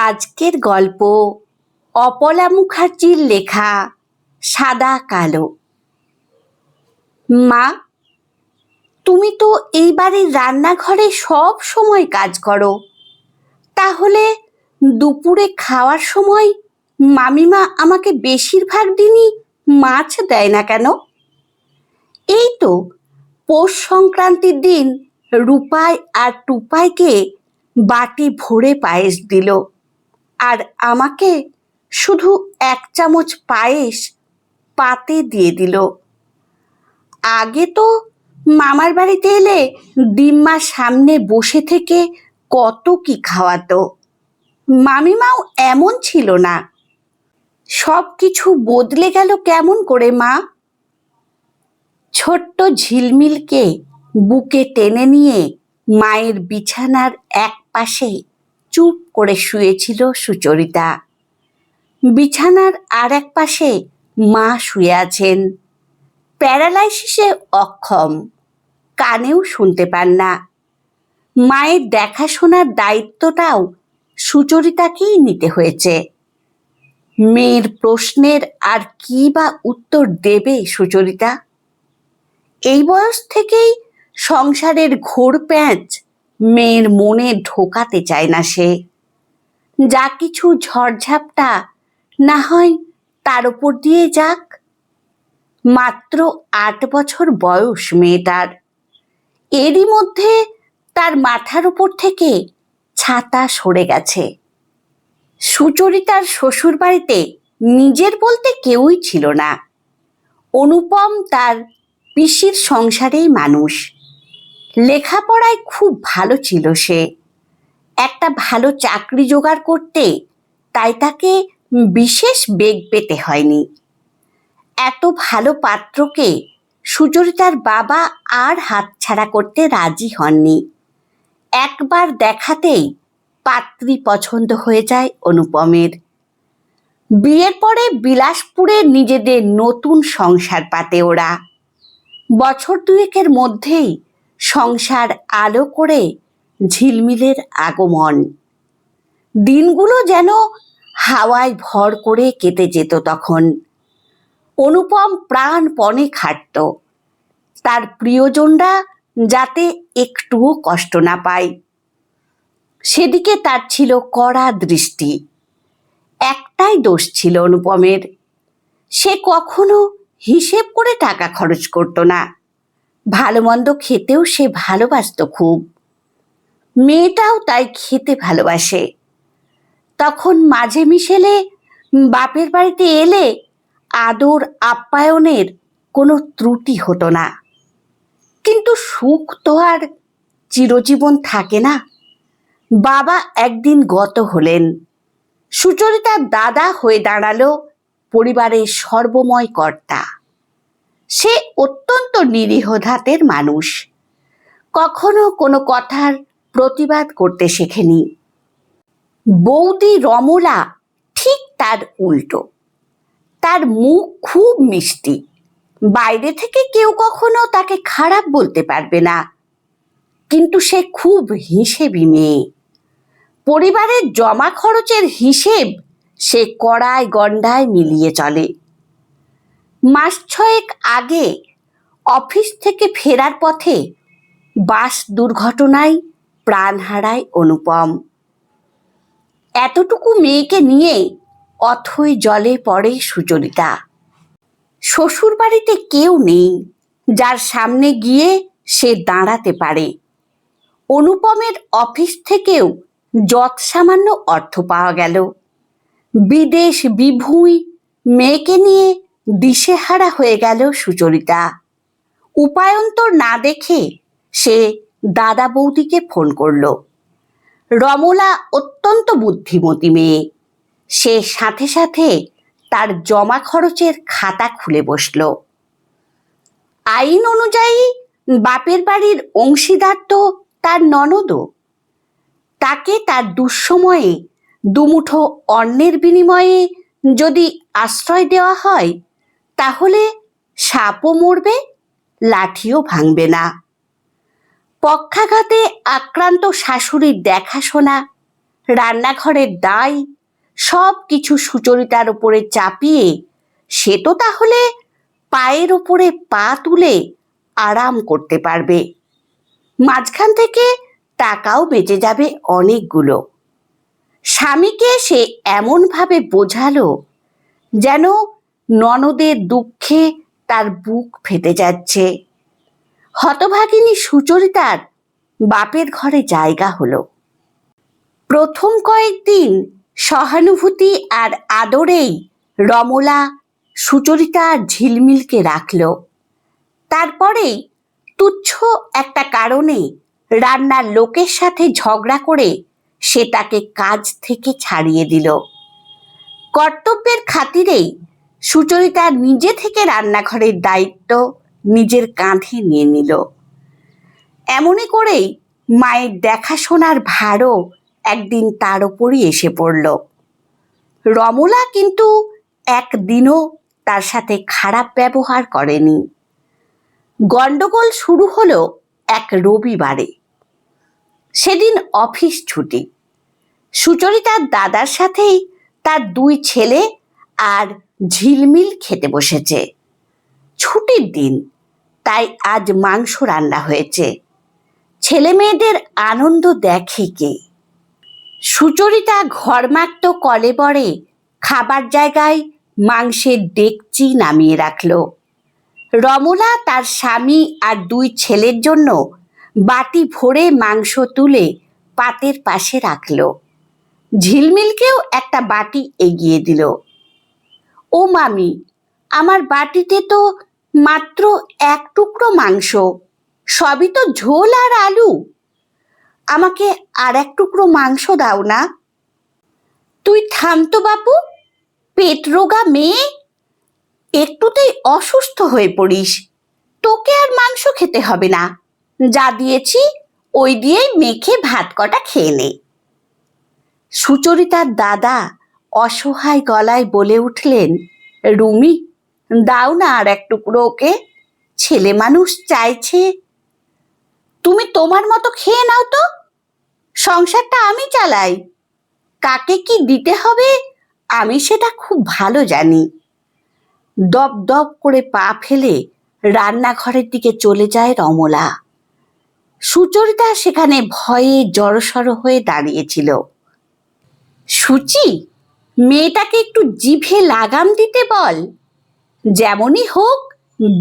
আজকের গল্প অপলা মুখার্জির লেখা সাদা কালো। মা, তুমি তো এই বাড়ির রান্নাঘরে সব সময় কাজ করো, তাহলে দুপুরে খাওয়ার সময় মামিমা আমাকে বেশিরভাগ দিনই মাছ দেয় না কেন? এই তো পৌষ সংক্রান্তির দিন রূপাই আর টুপাইকে বাটি ভরে পায়েস দিল, আর আমাকে শুধু 1 চামচ পায়েস পাতে দিয়ে দিল। আগে তো মামার বাড়িতে এলে ডিম্মা সামনে বসে থেকে কত কি খাওয়াতো। মামিমাও এমন ছিল না। সব কিছু বদলে গেল কেমন করে মা? ছোট্ট ঝিলমিলকে বুকে টেনে নিয়ে মায়ের বিছানার এক পাশে চুপ করে শুয়েছিল সুচরিতা। বিছানার আর এক পাশে মা শুয়ে আছেন, প্যারালাইসিসে অক্ষম, কানেও শুনতে পান না। মায়ের দেখাশোনার দায়িত্বটাও সুচরিতাকেই নিতে হয়েছে। মেয়ের প্রশ্নের আর কি বা উত্তর দেবে সুচরিতা? এই বয়স থেকেই সংসারের ঘোর প্যাঁচ মেয়ের মনে ঢোকাতে চায় না সে। যা কিছু ঝড়ঝাপটা না হয় তার উপর দিয়ে যাক। মাত্র 8 বছর বয়স মেয়েটার, এরই মধ্যে তার মাথার উপর থেকে ছাতা সরে গেছে। সুচরিতার শ্বশুর বাড়িতে নিজের বলতে কেউই ছিল না। অনুপম তার পিসির সংসারেই মানুষ। লেখাপড়ায় খুব ভালো ছিল সে, একটা ভালো চাকরি জোগাড় করতে তাই তাকে বিশেষ বেগ পেতে হয়নি। এত ভালো পাত্রকে সুচরিতার বাবা আর হাতছাড়া করতে রাজি হননি। একবার দেখাতেই পাত্রী পছন্দ হয়ে যায় অনুপমের। বিয়ের পরে বিলাসপুরে নিজেদের নতুন সংসার পাতে ওরা। বছর 2-এর মধ্যেই সংসার আলো করে ঝিলমিলের আগমন। দিনগুলো যেন হাওয়ায় ভর করে কেটে যেত তখন। অনুপম প্রাণপণে খাটত, তার প্রিয়জনরা যাতে একটুও কষ্ট না পায় সেদিকে তার ছিল কড়া দৃষ্টি। একটাই দোষ ছিল অনুপমের, সে কখনো হিসেব করে টাকা খরচ করত না। ভালো মন্দ খেতেও সে ভালোবাসত খুব। মেয়েটাও তাই খেতে ভালোবাসে। তখন মাঝে মিশেলে বাপের বাড়িতে এলে আদর আপ্যায়নের কোনো ত্রুটি হতো না। কিন্তু সুখ তো আর চিরজীবন থাকে না। বাবা একদিন গত হলেন। সুচরিতার দাদা হয়ে দাঁড়ালো পরিবারের সর্বময় কর্তা। সে অত্যন্ত নিরীহ ধাতের মানুষ, কখনো কোনো কথার প্রতিবাদ করতে শেখেনি। বৌদি রমলা ঠিক তার উল্টো। তার মুখ খুব মিষ্টি, বাইরে থেকে কেউ কখনো তাকে খারাপ বলতে পারবে না। কিন্তু সে খুব হিসেবি মেয়ে। পরিবারের জমা খরচের হিসেব সে কড়ায় গণ্ডায় মিলিয়ে চলে। মাস 6 আগে অফিস থেকে ফেরার পথে বাস দুর্ঘটনায় প্রাণ হারায় অনুপম। এতটুকু মেয়েকে নিয়ে অথই জলে পড়ে সুচরিতা। শ্বশুর বাড়িতে কেউ নেই যার সামনে গিয়ে সে দাঁড়াতে পারে। অনুপমের অফিস থেকেও যৎসামান্য অর্থ পাওয়া গেল। বিদেশ বিভুঁই মেয়েকে নিয়ে দিশেহারা হয়ে গেল সুচরিতা। উপায়ন্তর না দেখে সে দাদা বৌদিকে ফোন করল। রমলা অত্যন্ত বুদ্ধিমতী মেয়ে। সে সাথে সাথে তার জমা খরচের খাতা খুলে বসল। আইন অনুযায়ী বাপের বাড়ির অংশীদার তো তার ননদও। তাকে তার দুঃসময়ে দুমুঠো অন্নের বিনিময়ে যদি আশ্রয় দেওয়া হয়, তাহলে সাপও মরবে, লাঠিও ভাঙবে না। পক্ষাঘাতে আক্রান্ত শাশুড়ির দেখাশোনা, রান্নাঘরের দায় সব কিছু সুচরিতার উপরে চাপিয়ে সে তো তাহলে পায়ের ওপরে পা তুলে আরাম করতে পারবে। মাঝখান থেকে টাকাও বেঁচে যাবে অনেকগুলো। স্বামীকে সে এমনভাবে বোঝালো যেন ননদের দুঃখে তার বুক ফেটে যাচ্ছে। হতভাগিনী সুচরিতার বাপের ঘরে জায়গা হলো। প্রথম কয়েকদিন সহানুভূতি আর আদরেই রমলা সুচরিতা আর ঝিলমিলকে রাখল। তারপরেই তুচ্ছ একটা কারণে রান্নার লোকের সাথে ঝগড়া করে সে তাকে কাজ থেকে ছাড়িয়ে দিল। কর্তব্যের খাতিরেই সুচরিতা নিজে থেকে রান্নাঘরের দায়িত্ব নিজের কাঁধে নিয়ে নিল। এমনই করেই মায়ের দেখাশোনার ভারও একদিন তার ওপরই এসে পড়ল। রমলা কিন্তু একদিনও তার সাথে খারাপ ব্যবহার করেনি। গন্ডগোল শুরু হলো এক রবিবারে। সেদিন অফিস ছুটি। সুচরিতার দাদার সাথেই তার দুই ছেলে আর ঝিলমিল খেতে বসেছে। ছুটির দিন, তাই আজ মাংস রান্না হয়েছে। ছেলে মেয়েদের আনন্দ দেখে কে? সুচরিতা ঘরমাক্ত কলেবরে খাবার জায়গায় মাংসের ডেকচি নামিয়ে রাখল। রমলা তার স্বামী আর দুই ছেলের জন্য বাটি ভরে মাংস তুলে পাতের পাশে রাখল। ঝিলমিলকেও একটা বাটি এগিয়ে দিল। ও মামি, আমার বাটিতে তো মাত্র এক টুকরো মাংস, সবই তো ঝোল আর আলু। আমাকে আর এক টুকরো মাংস দাও না। তুই থাম তো বাপু, পেট রোগা মেয়ে, একটুতেই অসুস্থ হয়ে পড়িস। তোকে আর মাংস খেতে হবে না, যা দিয়েছি ওই দিয়েই মেখে ভাত কটা খেয়ে নে। সুচরিতার দাদা অসহায় গলায় বলে উঠলেন, রুমি, দাও না আর এক টুকরো ওকে, ছেলে মানুষ চাইছে। তুমি তোমার মতো খেয়ে নাও তো, সংসারটা আমি চালাই। কাকে কি দিতে হবে আমি সেটা খুব ভালো জানি। দপ দপ করে পা ফেলে রান্নাঘরের দিকে চলে যায় রমলা। সুচরিতা সেখানে ভয়ে জড়সড় হয়ে দাঁড়িয়েছিল। সুচি, মেয়েটাকে একটু জিভে লাগাম দিতে বল। যেমনই হোক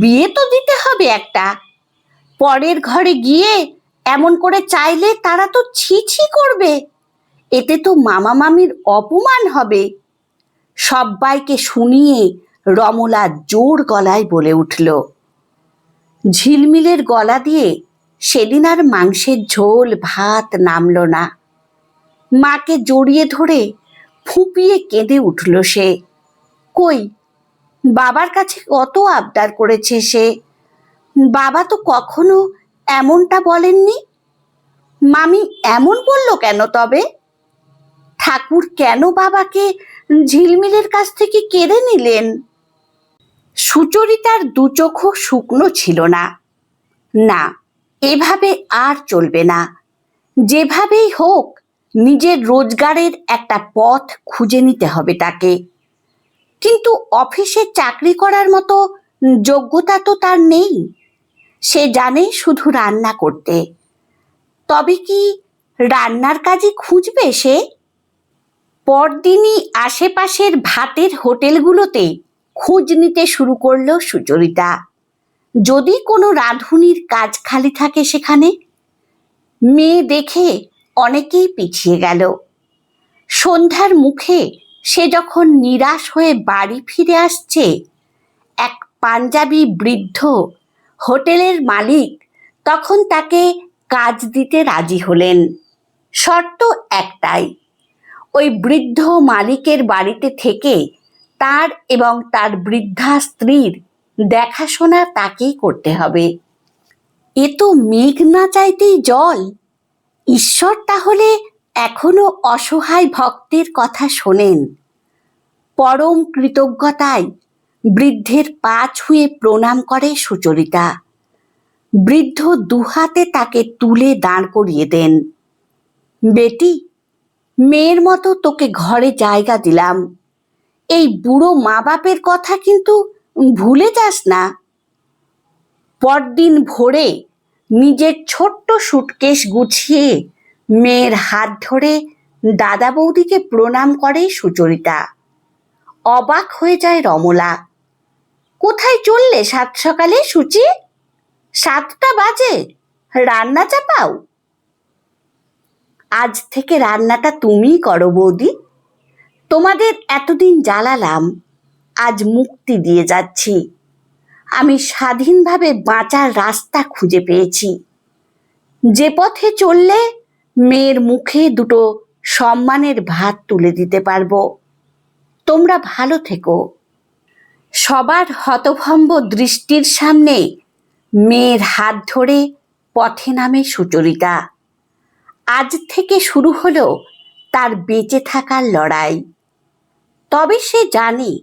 বিয়ে তো দিতে হবে একটা। পরের ঘরে গিয়ে এমন করে চাইলে তারা তো ছি ছি করবে। এতে তো মামা মামির অপমান হবে। সব্বাইকে শুনিয়ে রমলা জোর গলায় বলে উঠল। ঝিলমিলের গলা দিয়ে সেদিন আর মাংসের ঝোল ভাত নামল না। মাকে জড়িয়ে ধরে ফুঁপিয়ে কেঁদে উঠল সে। কই, বাবার কাছে কত আবদার করেছে সে, বাবা তো কখনো এমনটা বলেননি। মামি এমন বলল কেন তবে? ঠাকুর কেন বাবাকে ঝিলমিলের কাছ থেকে কেড়ে নিলেন? সুচরিতার দু চোখও শুকনো ছিল না। না, এভাবে আর চলবে না। যেভাবেই হোক নিজের রোজগারের একটা পথ খুঁজে নিতে হবে তাকে। কিন্তু অফিসে চাকরি করার মতো যোগ্যতা তো তার নেই। সে জানে শুধু রান্না করতে। তবে কি রান্নার কাজই খুঁজবে সে? পরদিনই আশেপাশের ভাতের হোটেলগুলোতে খোঁজ নিতে শুরু করলো সুচরিতা, যদি কোনো রাঁধুনির কাজ খালি থাকে সেখানে। মেয়ে দেখে অনেকেই পিছিয়ে গেল। সন্ধ্যার মুখে সে যখন নিরাশ হয়ে বাড়ি ফিরে আসছে, এক পাঞ্জাবি বৃদ্ধ হোটেলের মালিক তখন তাকে কাজ দিতে রাজি হলেন। শর্ত একটাই, ওই বৃদ্ধ মালিকের বাড়িতে থেকে তার এবং তার বৃদ্ধা স্ত্রীর দেখাশোনা তাকেই করতে হবে। এ তো মেঘ না চাইতেই জল। ঈশ্বর তাহলে এখনো অসহায় ভক্তের কথা শোনেন। পরম কৃতজ্ঞতায় বৃদ্ধের পা ছুঁয়ে প্রণাম করে সুচরিতা। বৃদ্ধ দুহাতে তাকে তুলে দাঁড় করিয়ে দেন। বেটি, মেয়ের মতো তোকে ঘরে জায়গা দিলাম। এই বুড়ো মা বাপের কথা কিন্তু ভুলে যাস না। পরদিন ভোরে নিজের ছোট্ট সুটকেস গুছিয়ে মেয়ের হাত ধরে দাদা বৌদিকে প্রণাম করে সুচরিতা। অবাক হয়ে যায় রমলা। কোথায় চললে সাত সকালে সুচি? 7টা বাজে, রান্না চাপাও? আজ থেকে রান্নাটা তুমিই করো বৌদি। তোমাদের এতদিন জ্বালালাম, আজ মুক্তি দিয়ে যাচ্ছি। আমি স্বাধীনভাবে বাঁচার রাস্তা খুঁজে পেয়েছি। যে পথে চললে মেয়ের মুখে দুটো সম্মানের ভাত তুলে দিতে পারবো। তোমরা ভালো থেকো। সবার হতভম্ব দৃষ্টির সামনে মেয়ের হাত ধরে পথে নামে সুচরিতা। আজ থেকে শুরু হলো তার বেঁচে থাকার লড়াই। তবে সে জানে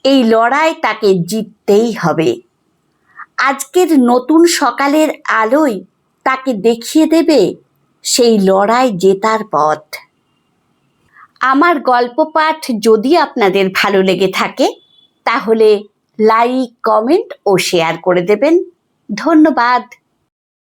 এই লড়াই তাকে জিততেই হবে। আজকের নতুন সকালের আলোয় তাকে দেখিয়ে দেবে সেই লড়াই জেতার পথ। আমার গল্প পাঠ যদি আপনাদের ভালো লেগে থাকে তাহলে লাইক, কমেন্ট ও শেয়ার করে দেবেন। ধন্যবাদ।